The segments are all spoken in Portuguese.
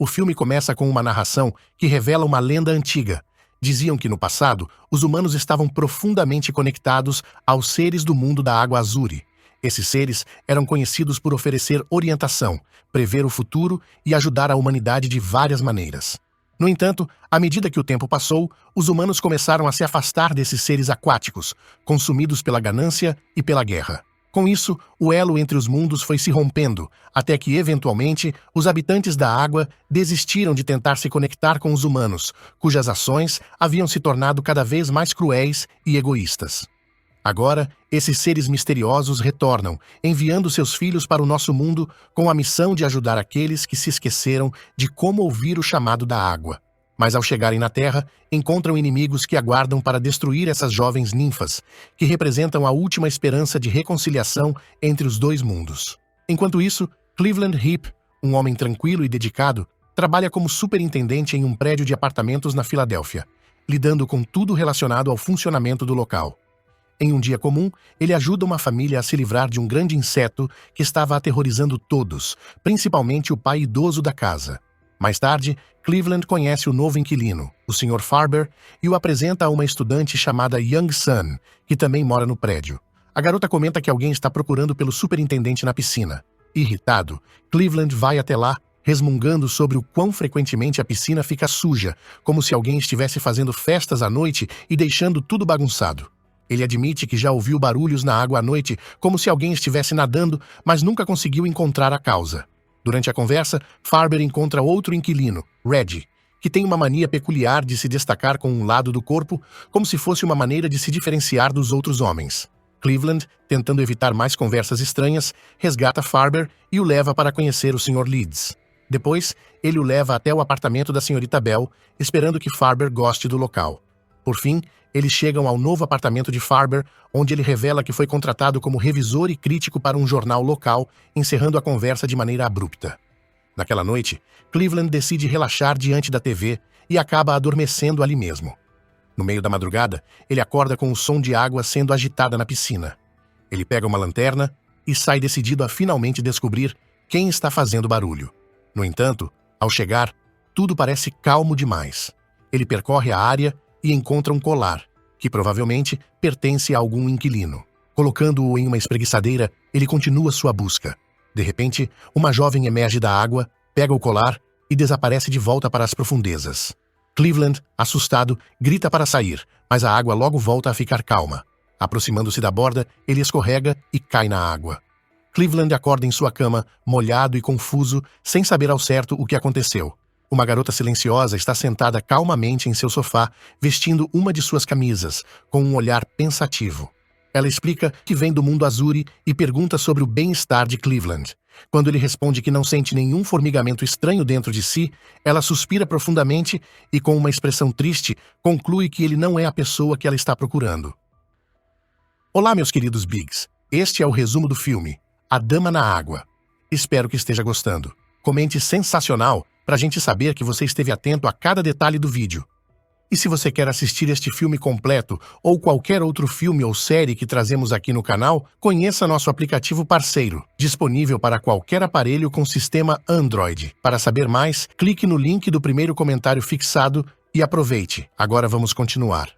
O filme começa com uma narração que revela uma lenda antiga. Diziam que no passado, os humanos estavam profundamente conectados aos seres do mundo da água Azuri. Esses seres eram conhecidos por oferecer orientação, prever o futuro e ajudar a humanidade de várias maneiras. No entanto, à medida que o tempo passou, os humanos começaram a se afastar desses seres aquáticos, consumidos pela ganância e pela guerra. Com isso, o elo entre os mundos foi se rompendo, até que, eventualmente, os habitantes da água desistiram de tentar se conectar com os humanos, cujas ações haviam se tornado cada vez mais cruéis e egoístas. Agora, esses seres misteriosos retornam, enviando seus filhos para o nosso mundo com a missão de ajudar aqueles que se esqueceram de como ouvir o chamado da água. Mas ao chegarem na Terra, encontram inimigos que aguardam para destruir essas jovens ninfas, que representam a última esperança de reconciliação entre os dois mundos. Enquanto isso, Cleveland Heap, um homem tranquilo e dedicado, trabalha como superintendente em um prédio de apartamentos na Filadélfia, lidando com tudo relacionado ao funcionamento do local. Em um dia comum, ele ajuda uma família a se livrar de um grande inseto que estava aterrorizando todos, principalmente o pai idoso da casa. Mais tarde, Cleveland conhece o novo inquilino, o Sr. Farber, e o apresenta a uma estudante chamada Young Sun, que também mora no prédio. A garota comenta que alguém está procurando pelo superintendente na piscina. Irritado, Cleveland vai até lá, resmungando sobre o quão frequentemente a piscina fica suja, como se alguém estivesse fazendo festas à noite e deixando tudo bagunçado. Ele admite que já ouviu barulhos na água à noite, como se alguém estivesse nadando, mas nunca conseguiu encontrar a causa. Durante a conversa, Farber encontra outro inquilino, Reggie, que tem uma mania peculiar de se destacar com um lado do corpo, como se fosse uma maneira de se diferenciar dos outros homens. Cleveland, tentando evitar mais conversas estranhas, resgata Farber e o leva para conhecer o Sr. Leeds. Depois, ele o leva até o apartamento da Srta. Bell, esperando que Farber goste do local. Por fim, eles chegam ao novo apartamento de Farber, onde ele revela que foi contratado como revisor e crítico para um jornal local, encerrando a conversa de maneira abrupta. Naquela noite, Cleveland decide relaxar diante da TV e acaba adormecendo ali mesmo. No meio da madrugada, ele acorda com o som de água sendo agitada na piscina. Ele pega uma lanterna e sai decidido a finalmente descobrir quem está fazendo barulho. No entanto, ao chegar, tudo parece calmo demais. Ele percorre a área e encontra um colar, que provavelmente pertence a algum inquilino. Colocando-o em uma espreguiçadeira, ele continua sua busca. De repente, uma jovem emerge da água, pega o colar e desaparece de volta para as profundezas. Cleveland, assustado, grita para sair, mas a água logo volta a ficar calma. Aproximando-se da borda, ele escorrega e cai na água. Cleveland acorda em sua cama, molhado e confuso, sem saber ao certo o que aconteceu. Uma garota silenciosa está sentada calmamente em seu sofá, vestindo uma de suas camisas, com um olhar pensativo. Ela explica que vem do mundo Azuri e pergunta sobre o bem-estar de Cleveland. Quando ele responde que não sente nenhum formigamento estranho dentro de si, ela suspira profundamente e, com uma expressão triste, conclui que ele não é a pessoa que ela está procurando. Olá, meus queridos Bigs. Este é o resumo do filme, A Dama na Água. Espero que esteja gostando. Comente sensacional para a gente saber que você esteve atento a cada detalhe do vídeo. E se você quer assistir este filme completo ou qualquer outro filme ou série que trazemos aqui no canal, conheça nosso aplicativo parceiro, disponível para qualquer aparelho com sistema Android. Para saber mais, clique no link do primeiro comentário fixado e aproveite. Agora vamos continuar.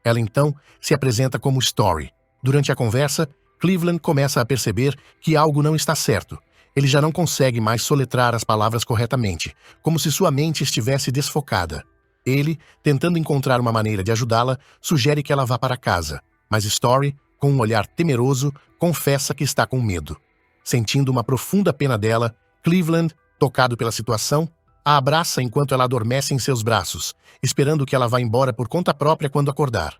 Ela então se apresenta como Story. Durante a conversa, Cleveland começa a perceber que algo não está certo. Ele já não consegue mais soletrar as palavras corretamente, como se sua mente estivesse desfocada. Ele, tentando encontrar uma maneira de ajudá-la, sugere que ela vá para casa, mas Story, com um olhar temeroso, confessa que está com medo. Sentindo uma profunda pena dela, Cleveland, tocado pela situação, a abraça enquanto ela adormece em seus braços, esperando que ela vá embora por conta própria quando acordar.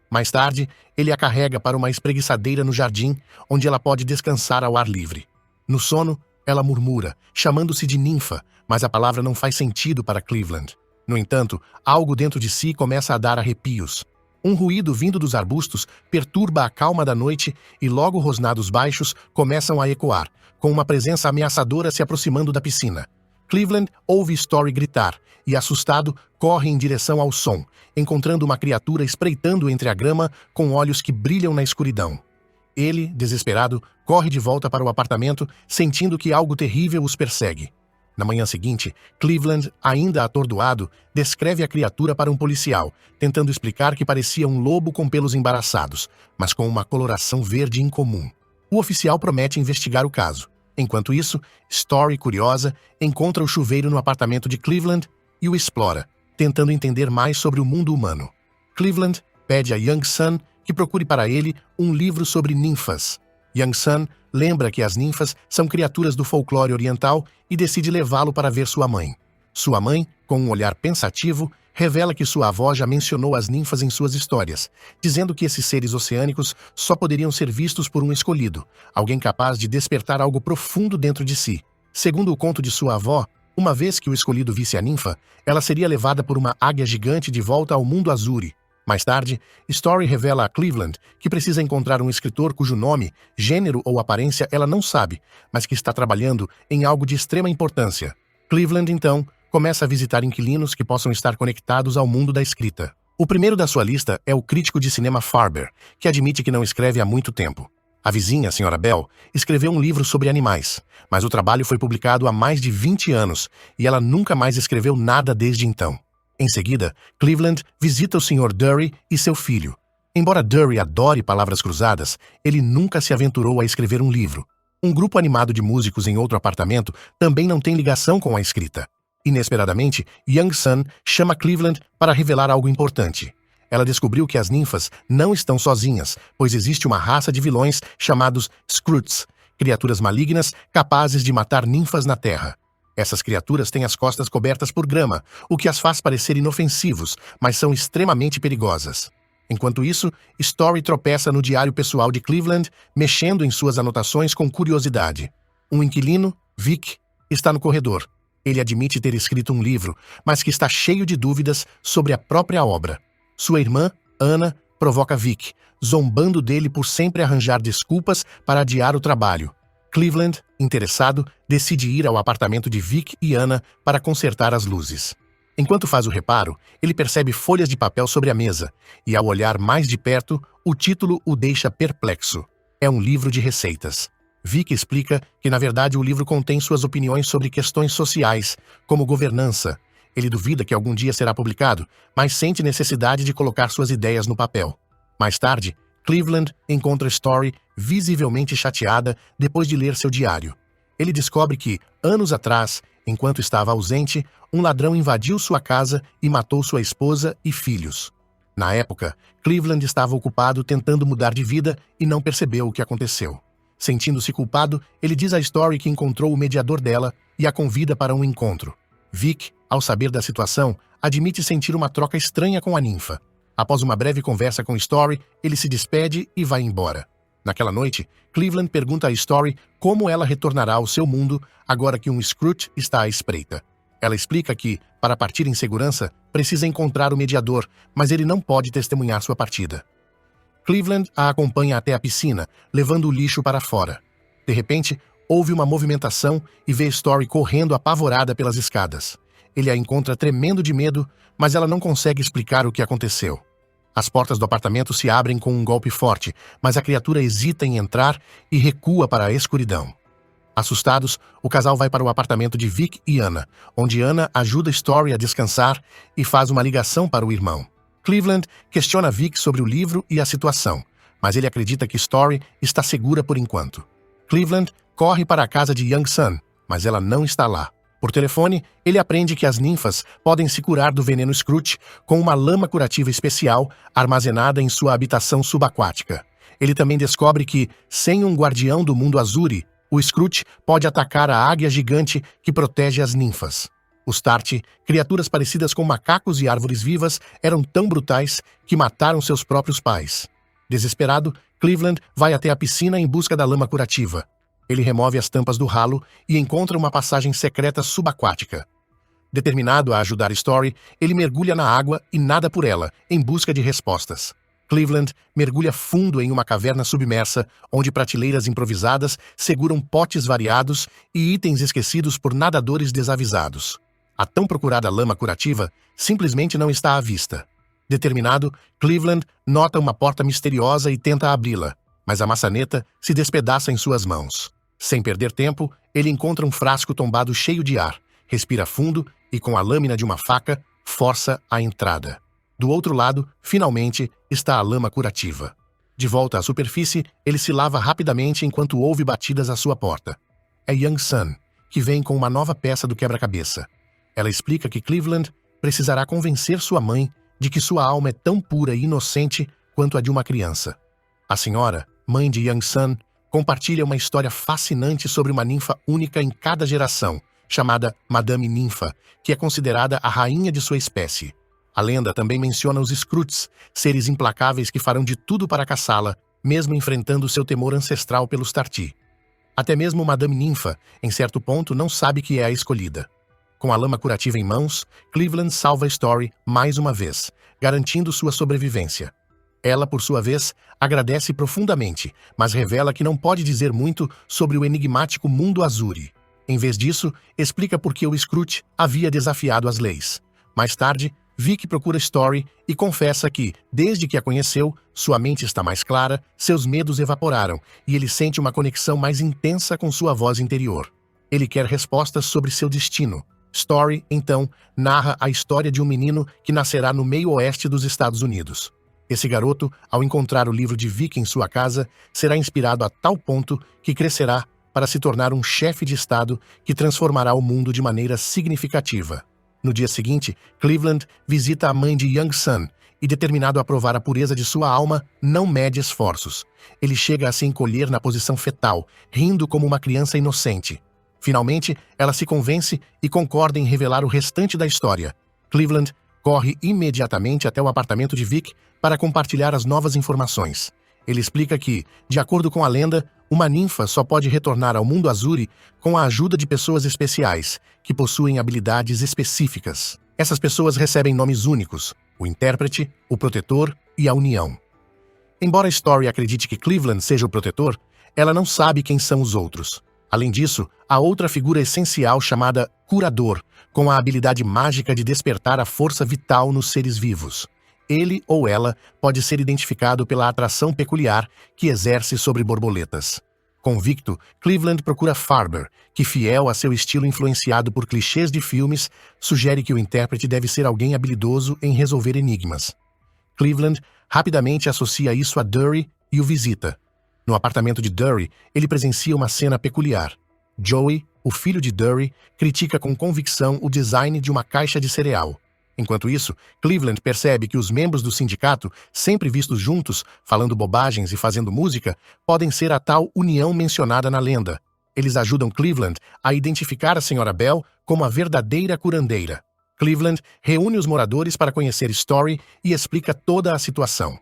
Mais tarde, ele a carrega para uma espreguiçadeira no jardim, onde ela pode descansar ao ar livre. No sono, ela murmura, chamando-se de ninfa, mas a palavra não faz sentido para Cleveland. No entanto, algo dentro de si começa a dar arrepios. Um ruído vindo dos arbustos perturba a calma da noite e logo rosnados baixos começam a ecoar, com uma presença ameaçadora se aproximando da piscina. Cleveland ouve Story gritar e, assustado, corre em direção ao som, encontrando uma criatura espreitando entre a grama com olhos que brilham na escuridão. Ele, desesperado, corre de volta para o apartamento, sentindo que algo terrível os persegue. Na manhã seguinte, Cleveland, ainda atordoado, descreve a criatura para um policial, tentando explicar que parecia um lobo com pelos embaraçados, mas com uma coloração verde incomum. O oficial promete investigar o caso. Enquanto isso, Story, curiosa, encontra o chuveiro no apartamento de Cleveland e o explora, tentando entender mais sobre o mundo humano. Cleveland pede a Young Sun que procure para ele um livro sobre ninfas. Young Sun lembra que as ninfas são criaturas do folclore oriental e decide levá-lo para ver sua mãe. Sua mãe, com um olhar pensativo, revela que sua avó já mencionou as ninfas em suas histórias, dizendo que esses seres oceânicos só poderiam ser vistos por um escolhido, alguém capaz de despertar algo profundo dentro de si. Segundo o conto de sua avó, uma vez que o escolhido visse a ninfa, ela seria levada por uma águia gigante de volta ao mundo Azuri. Mais tarde, Story revela a Cleveland que precisa encontrar um escritor cujo nome, gênero ou aparência ela não sabe, mas que está trabalhando em algo de extrema importância. Cleveland, então, começa a visitar inquilinos que possam estar conectados ao mundo da escrita. O primeiro da sua lista é o crítico de cinema Farber, que admite que não escreve há muito tempo. A vizinha, a Sra. Bell, escreveu um livro sobre animais, mas o trabalho foi publicado há mais de 20 anos e ela nunca mais escreveu nada desde então. Em seguida, Cleveland visita o Sr. Dury e seu filho. Embora Dury adore palavras cruzadas, ele nunca se aventurou a escrever um livro. Um grupo animado de músicos em outro apartamento também não tem ligação com a escrita. Inesperadamente, Young Sun chama Cleveland para revelar algo importante. Ela descobriu que as ninfas não estão sozinhas, pois existe uma raça de vilões chamados Skrulls, criaturas malignas capazes de matar ninfas na Terra. Essas criaturas têm as costas cobertas por grama, o que as faz parecer inofensivos, mas são extremamente perigosas. Enquanto isso, Story tropeça no diário pessoal de Cleveland, mexendo em suas anotações com curiosidade. Um inquilino, Vic, está no corredor. Ele admite ter escrito um livro, mas que está cheio de dúvidas sobre a própria obra. Sua irmã, Anna, provoca Vic, zombando dele por sempre arranjar desculpas para adiar o trabalho. Cleveland, interessado, decide ir ao apartamento de Vic e Anna para consertar as luzes. Enquanto faz o reparo, ele percebe folhas de papel sobre a mesa, e ao olhar mais de perto, o título o deixa perplexo. É um livro de receitas. Vic explica que, na verdade, o livro contém suas opiniões sobre questões sociais, como governança. Ele duvida que algum dia será publicado, mas sente necessidade de colocar suas ideias no papel. Mais tarde, Cleveland encontra Story visivelmente chateada depois de ler seu diário. Ele descobre que, anos atrás, enquanto estava ausente, um ladrão invadiu sua casa e matou sua esposa e filhos. Na época, Cleveland estava ocupado tentando mudar de vida e não percebeu o que aconteceu. Sentindo-se culpado, ele diz a Story que encontrou o mediador dela e a convida para um encontro. Vic, ao saber da situação, admite sentir uma troca estranha com a ninfa. Após uma breve conversa com Story, ele se despede e vai embora. Naquela noite, Cleveland pergunta a Story como ela retornará ao seu mundo agora que um Skrulls está à espreita. Ela explica que, para partir em segurança, precisa encontrar o mediador, mas ele não pode testemunhar sua partida. Cleveland a acompanha até a piscina, levando o lixo para fora. De repente, houve uma movimentação e vê Story correndo apavorada pelas escadas. Ele a encontra tremendo de medo, mas ela não consegue explicar o que aconteceu. As portas do apartamento se abrem com um golpe forte, mas a criatura hesita em entrar e recua para a escuridão. Assustados, o casal vai para o apartamento de Vic e Anna, onde Anna ajuda Story a descansar e faz uma ligação para o irmão. Cleveland questiona Vic sobre o livro e a situação, mas ele acredita que Story está segura por enquanto. Cleveland corre para a casa de Young Sun, mas ela não está lá. Por telefone, ele aprende que as ninfas podem se curar do veneno Skrulls com uma lama curativa especial armazenada em sua habitação subaquática. Ele também descobre que, sem um guardião do mundo Azuri, o Skrulls pode atacar a águia gigante que protege as ninfas. Os Tarti, criaturas parecidas com macacos e árvores vivas, eram tão brutais que mataram seus próprios pais. Desesperado, Cleveland vai até a piscina em busca da lama curativa. Ele remove as tampas do ralo e encontra uma passagem secreta subaquática. Determinado a ajudar Story, ele mergulha na água e nada por ela, em busca de respostas. Cleveland mergulha fundo em uma caverna submersa, onde prateleiras improvisadas seguram potes variados e itens esquecidos por nadadores desavisados. A tão procurada lama curativa simplesmente não está à vista. Determinado, Cleveland nota uma porta misteriosa e tenta abri-la, mas a maçaneta se despedaça em suas mãos. Sem perder tempo, ele encontra um frasco tombado cheio de ar, respira fundo e, com a lâmina de uma faca, força a entrada. Do outro lado, finalmente, está a lama curativa. De volta à superfície, ele se lava rapidamente enquanto ouve batidas à sua porta. É Young Sun, que vem com uma nova peça do quebra-cabeça. Ela explica que Cleveland precisará convencer sua mãe de que sua alma é tão pura e inocente quanto a de uma criança. A senhora, mãe de Young Sun, compartilha uma história fascinante sobre uma ninfa única em cada geração, chamada Madame Ninfa, que é considerada a rainha de sua espécie. A lenda também menciona os Skrulls, seres implacáveis que farão de tudo para caçá-la, mesmo enfrentando seu temor ancestral pelos Tarti. Até mesmo Madame Ninfa, em certo ponto, não sabe que é a escolhida. Com a lama curativa em mãos, Cleveland salva Story mais uma vez, garantindo sua sobrevivência. Ela, por sua vez, agradece profundamente, mas revela que não pode dizer muito sobre o enigmático mundo Azuri. Em vez disso, explica por que o Skrull havia desafiado as leis. Mais tarde, Vic procura Story e confessa que, desde que a conheceu, sua mente está mais clara, seus medos evaporaram e ele sente uma conexão mais intensa com sua voz interior. Ele quer respostas sobre seu destino. Story, então, narra a história de um menino que nascerá no meio-oeste dos Estados Unidos. Esse garoto, ao encontrar o livro de Vic em sua casa, será inspirado a tal ponto que crescerá para se tornar um chefe de Estado que transformará o mundo de maneira significativa. No dia seguinte, Cleveland visita a mãe de Young Sun e, determinado a provar a pureza de sua alma, não mede esforços. Ele chega a se encolher na posição fetal, rindo como uma criança inocente. Finalmente, ela se convence e concorda em revelar o restante da história. Cleveland corre imediatamente até o apartamento de Vic para compartilhar as novas informações. Ele explica que, de acordo com a lenda, uma ninfa só pode retornar ao mundo Azuri com a ajuda de pessoas especiais, que possuem habilidades específicas. Essas pessoas recebem nomes únicos: o intérprete, o protetor e a união. Embora Story acredite que Cleveland seja o protetor, ela não sabe quem são os outros. Além disso, há outra figura essencial chamada Curador, com a habilidade mágica de despertar a força vital nos seres vivos. Ele ou ela pode ser identificado pela atração peculiar que exerce sobre borboletas. Convicto, Cleveland procura Farber, que, fiel a seu estilo influenciado por clichês de filmes, sugere que o intérprete deve ser alguém habilidoso em resolver enigmas. Cleveland rapidamente associa isso a Dury e o visita. No apartamento de Dury, ele presencia uma cena peculiar. Joey, o filho de Dury, critica com convicção o design de uma caixa de cereal. Enquanto isso, Cleveland percebe que os membros do sindicato, sempre vistos juntos, falando bobagens e fazendo música, podem ser a tal união mencionada na lenda. Eles ajudam Cleveland a identificar a Sra. Bell como a verdadeira curandeira. Cleveland reúne os moradores para conhecer Story e explica toda a situação.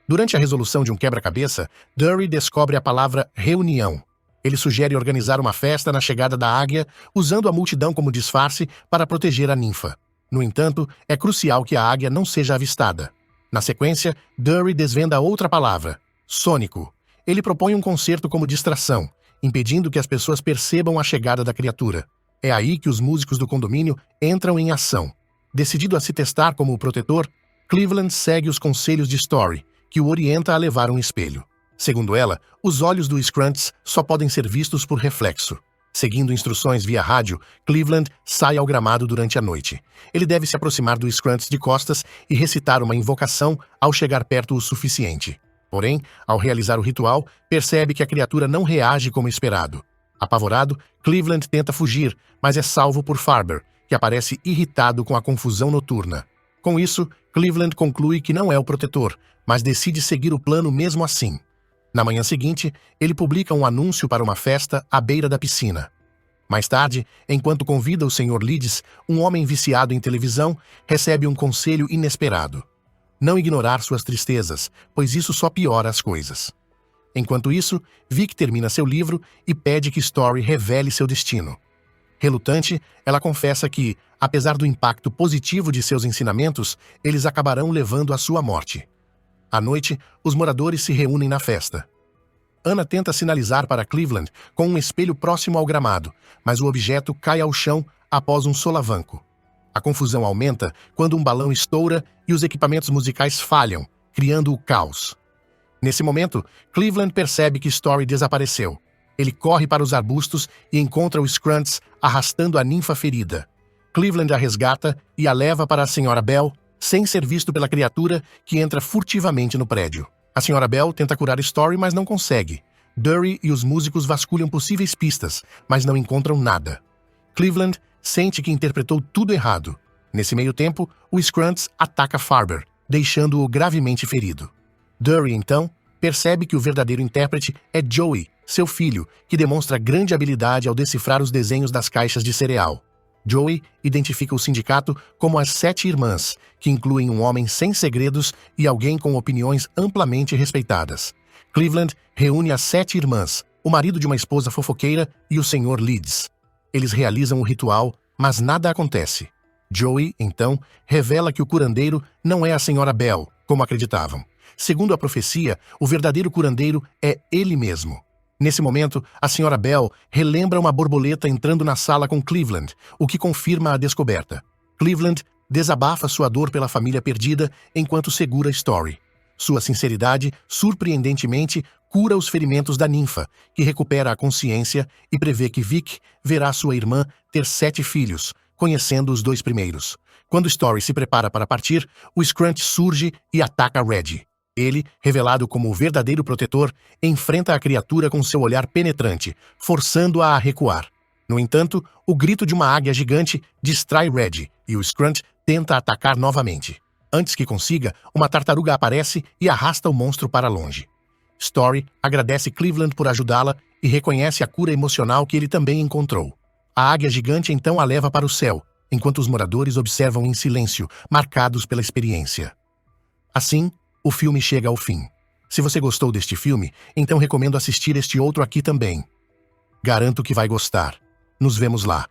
Durante a resolução de um quebra-cabeça, Dury descobre a palavra reunião. Ele sugere organizar uma festa na chegada da águia, usando a multidão como disfarce para proteger a ninfa. No entanto, é crucial que a águia não seja avistada. Na sequência, Dury desvenda outra palavra: sônico. Ele propõe um concerto como distração, impedindo que as pessoas percebam a chegada da criatura. É aí que os músicos do condomínio entram em ação. Decidido a se testar como o protetor, Cleveland segue os conselhos de Story, que o orienta a levar um espelho. Segundo ela, os olhos do Skrulls só podem ser vistos por reflexo. Seguindo instruções via rádio, Cleveland sai ao gramado durante a noite. Ele deve se aproximar do Skrulls de costas e recitar uma invocação ao chegar perto o suficiente. Porém, ao realizar o ritual, percebe que a criatura não reage como esperado. Apavorado, Cleveland tenta fugir, mas é salvo por Farber, que aparece irritado com a confusão noturna. Com isso, Cleveland conclui que não é o protetor, mas decide seguir o plano mesmo assim. Na manhã seguinte, ele publica um anúncio para uma festa à beira da piscina. Mais tarde, enquanto convida o Sr. Leeds, um homem viciado em televisão, recebe um conselho inesperado: não ignorar suas tristezas, pois isso só piora as coisas. Enquanto isso, Vic termina seu livro e pede que Story revele seu destino. Relutante, ela confessa que, apesar do impacto positivo de seus ensinamentos, eles acabarão levando à sua morte. À noite, os moradores se reúnem na festa. Anna tenta sinalizar para Cleveland com um espelho próximo ao gramado, mas o objeto cai ao chão após um solavanco. A confusão aumenta quando um balão estoura e os equipamentos musicais falham, criando o caos. Nesse momento, Cleveland percebe que Story desapareceu. Ele corre para os arbustos e encontra o Scrunts arrastando a ninfa ferida. Cleveland a resgata e a leva para a Sra. Bell, sem ser visto pela criatura que entra furtivamente no prédio. A Sra. Bell tenta curar Story, mas não consegue. Dury e os músicos vasculham possíveis pistas, mas não encontram nada. Cleveland sente que interpretou tudo errado. Nesse meio tempo, o Scrunts ataca Farber, deixando-o gravemente ferido. Dury, então, percebe que o verdadeiro intérprete é Joey, seu filho, que demonstra grande habilidade ao decifrar os desenhos das caixas de cereal. Joey identifica o sindicato como as 7 irmãs, que incluem um homem sem segredos e alguém com opiniões amplamente respeitadas. Cleveland reúne as 7 irmãs, o marido de uma esposa fofoqueira e o Sr. Leeds. Eles realizam o ritual, mas nada acontece. Joey, então, revela que o curandeiro não é a Sra. Bell, como acreditavam. Segundo a profecia, o verdadeiro curandeiro é ele mesmo. Nesse momento, a Sra. Bell relembra uma borboleta entrando na sala com Cleveland, o que confirma a descoberta. Cleveland desabafa sua dor pela família perdida enquanto segura Story. Sua sinceridade, surpreendentemente, cura os ferimentos da ninfa, que recupera a consciência e prevê que Vic verá sua irmã ter 7 filhos, conhecendo os 2 primeiros. Quando Story se prepara para partir, o Scrunch surge e ataca Reggie. Ele, revelado como o verdadeiro protetor, enfrenta a criatura com seu olhar penetrante, forçando-a a recuar. No entanto, o grito de uma águia gigante distrai Reggie e o Scrunch tenta atacar novamente. Antes que consiga, uma tartaruga aparece e arrasta o monstro para longe. Story agradece Cleveland por ajudá-la e reconhece a cura emocional que ele também encontrou. A águia gigante então a leva para o céu, enquanto os moradores observam em silêncio, marcados pela experiência. Assim, o filme chega ao fim. Se você gostou deste filme, então recomendo assistir este outro aqui também. Garanto que vai gostar. Nos vemos lá.